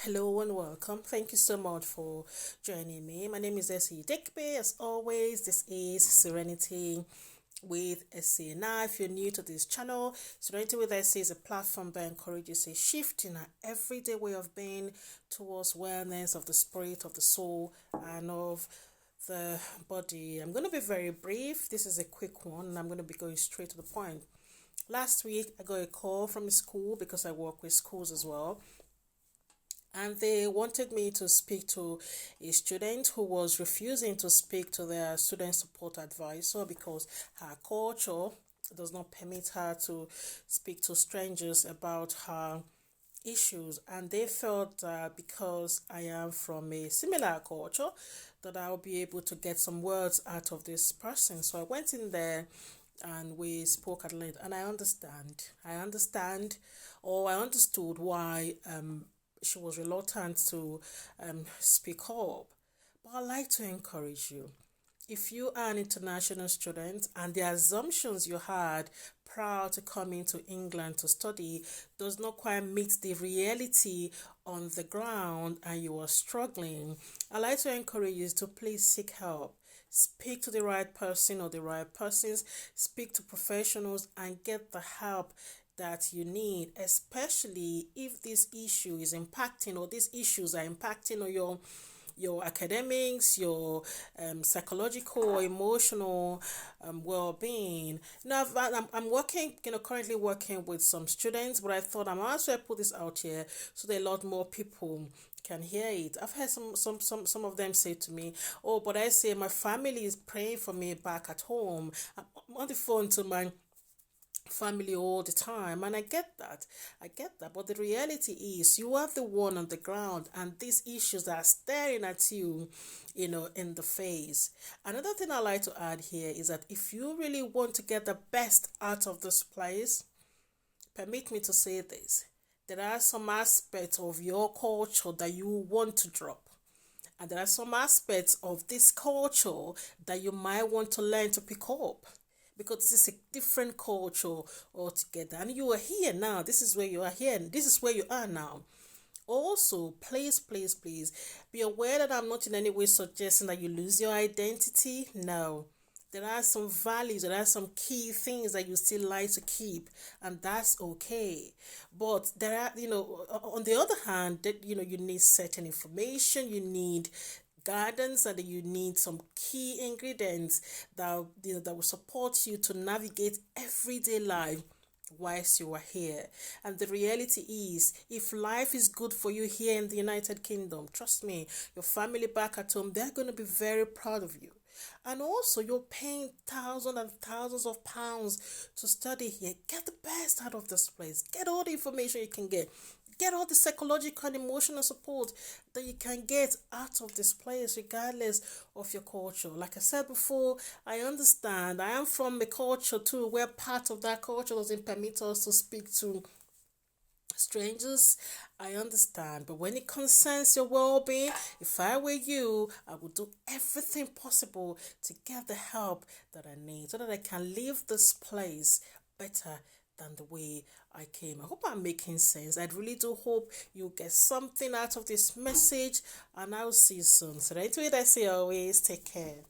Hello and welcome. Thank you so much for joining me. My name is Essie Dekbe. As always, this is Serenity with Essie. Now, if you're new to this channel, Serenity with Essie is a platform that encourages a shift in our everyday way of being towards wellness of the spirit, of the soul, and of the body. I'm going to be very brief. This is a quick one, and I'm going to be going straight to the point. Last week, I got a call from a school because I work with schools as well, and they wanted me to speak to a student who was refusing to speak to their student support advisor because her culture does not permit her to speak to strangers about her issues, and they felt that because I am from a similar culture that I'll be able to get some words out of this person. So I went in there and we spoke at length, and I understand or I understood why she was reluctant to speak up. But I'd like to encourage you. If you are an international student and the assumptions you had prior to coming to England to study does not quite meet the reality on the ground and you are struggling, I'd like to encourage you to please seek help. Speak to the right person or the right persons, speak to professionals and get the help that you need, especially if this issue is impacting or these issues are impacting on your academics, your psychological or emotional well-being. Now, I'm working, currently working with some students, but I thought I'm also put this out here so that a lot more people can hear it. I've heard some of them say to me, "Oh, but I say my family is praying for me back at home. I'm on the phone to my family all the time, and I get that, but the reality is you are the one on the ground and these issues are staring at you, in the face. Another thing I like to add here is that if you really want to get the best out of this place, permit me to say this, there are some aspects of your culture that you want to drop, and there are some aspects of this culture that you might want to learn to pick up, because this is a different culture altogether. And you are here now. This is where you are here. This is where you are now. Also, please be aware that I'm not in any way suggesting that you lose your identity. No. There are some values, there are some key things that you still like to keep, and that's okay. But there are, on the other hand, that you need certain information, you need guidance, and you need some key ingredients that will support you to navigate everyday life whilst you are here. And the reality is, if life is good for you here in the United Kingdom, trust me, your family back at home, they're going to be very proud of you. And also, you're paying thousands and thousands of pounds to study here. Get the best out of this place. Get all the information you can get. Get all the psychological and emotional support that you can get out of this place, regardless of your culture. Like I said before, I understand. I am from a culture too, where part of that culture doesn't permit us to speak to strangers. I understand, but when it concerns your well-being, if I were you, I would do everything possible to get the help that I need so that I can leave this place better than the way I came. I hope I'm making sense. I really do hope you get something out of this message, and I'll see you soon. So that's what I say always. Take care.